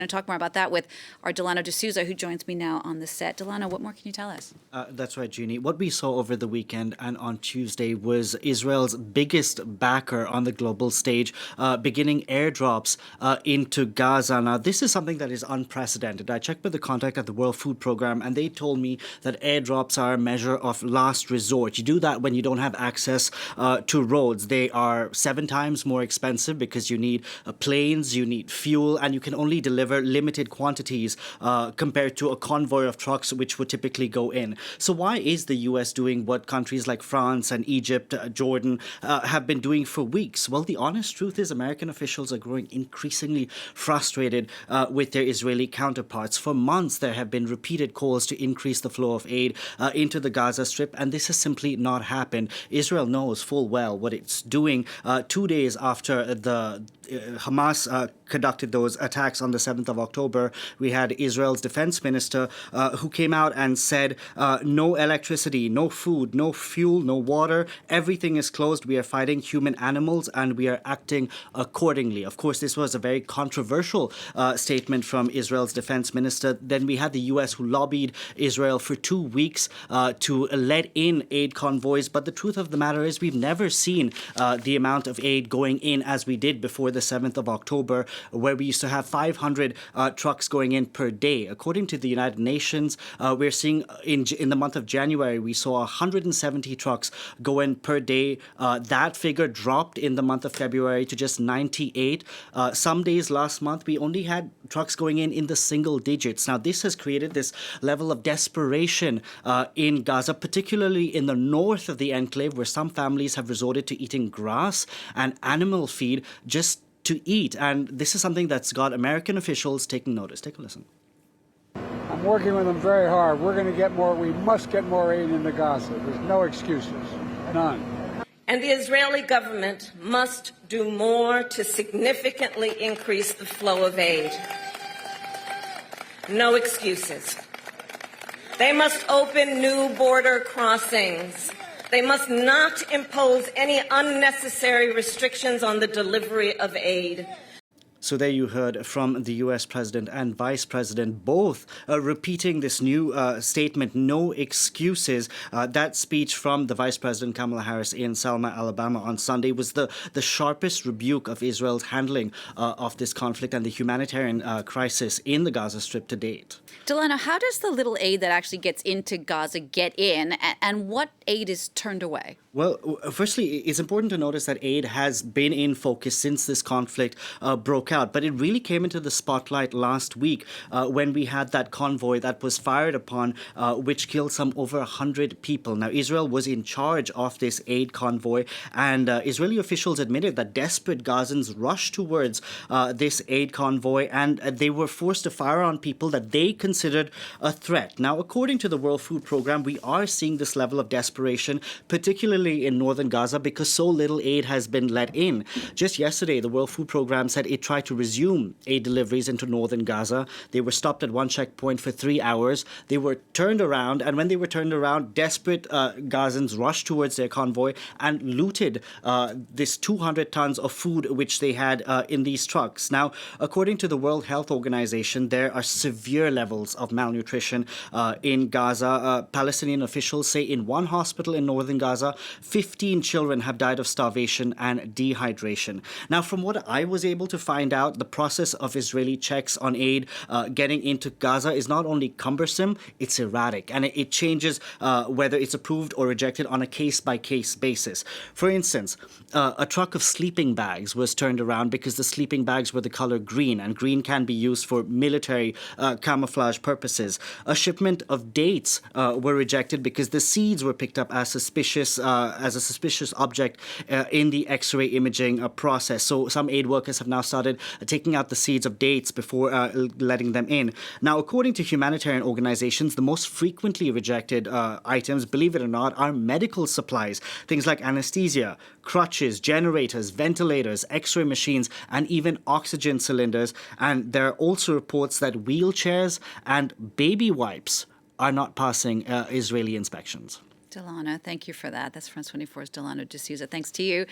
To talk more about that with our Delano D'Souza, who joins me now on the set. Delano, what more can you tell us? That's right, Jeannie. What we saw over the weekend and on Tuesday was Israel's biggest backer on the global stage, beginning airdrops into Gaza. Now, this is something that is unprecedented. I checked with the contact at the World Food Program, and they told me that airdrops are a measure of last resort. You do that when you don't have access to roads. They are 7 times more expensive because you need planes, you need fuel, and you can only deliver limited quantities compared to a convoy of trucks which would typically go in. So why is the US doing what countries like France and Egypt, Jordan have been doing for weeks? Well, the honest truth is American officials are growing increasingly frustrated with their Israeli counterparts. For months, there have been repeated calls to increase the flow of aid into the Gaza Strip, and this has simply not happened. Israel knows full well what it's doing. 2 days after the Hamas conducted those attacks on the 7th of October, we had Israel's defense minister who came out and said, no electricity, no food, no fuel, no water, everything is closed. We are fighting human animals and we are acting accordingly. Of course, this was a very controversial statement from Israel's defense minister. Then we had the US who lobbied Israel for 2 weeks to let in aid convoys. But the truth of the matter is we've never seen the amount of aid going in as we did before the 7th of October, where we used to have 500 trucks going in per day. According to the United Nations, we're seeing in the month of January, we saw 170 trucks go in per day. That figure dropped in the month of February to just 98. Some days last month, we only had trucks going in the single digits. Now, this has created this level of desperation in Gaza, particularly in the north of the enclave, where some families have resorted to eating grass and animal feed just to eat. And this is something that's got American officials taking notice. Take a listen. I'm working with them very hard. We're going to get more. We must get more aid into Gaza. There's no excuses. None. And the Israeli government must do more to significantly increase the flow of aid. No excuses. They must open new border crossings. They must not impose any unnecessary restrictions on the delivery of aid. So there you heard from the US President and Vice President, both repeating this new statement, no excuses. That speech from the Vice President Kamala Harris in Selma, Alabama on Sunday was the sharpest rebuke of Israel's handling of this conflict and the humanitarian crisis in the Gaza Strip to date. Delano, how does the little aid that actually gets into Gaza get in, and what aid is turned away? Well, firstly, it's important to notice that aid has been in focus since this conflict broke out, but it really came into the spotlight last week when we had that convoy that was fired upon, which killed some over 100 people. Now, Israel was in charge of this aid convoy, and Israeli officials admitted that desperate Gazans rushed towards this aid convoy, and they were forced to fire on people that they considered a threat. Now, according to the World Food Program, we are seeing this level of desperation, particularly in northern Gaza, because so little aid has been let in. Just yesterday, the World Food Program said it tried to resume aid deliveries into northern Gaza. They were stopped at one checkpoint for 3 hours. They were turned around, and when they were turned around, desperate Gazans rushed towards their convoy and looted this 200 tons of food which they had in these trucks. Now, according to the World Health Organization, there are severe levels of malnutrition in Gaza. Palestinian officials say in one hospital in northern Gaza, 15 children have died of starvation and dehydration. Now, from what I was able to find out, the process of Israeli checks on aid getting into Gaza is not only cumbersome, it's erratic, and it changes whether it's approved or rejected on a case-by-case basis. For instance, a truck of sleeping bags was turned around because the sleeping bags were the color green, and green can be used for military camouflage purposes. A shipment of dates were rejected because the seeds were picked up as a suspicious object in the X-ray imaging process. So some aid workers have now started taking out the seeds of dates before letting them in. Now, according to humanitarian organizations, the most frequently rejected items, believe it or not, are medical supplies. Things like anesthesia, crutches, generators, ventilators, X-ray machines, and even oxygen cylinders. And there are also reports that wheelchairs and baby wipes are not passing Israeli inspections. Delano, thank you for that. That's France 24's Delano D'Souza. Thanks to you.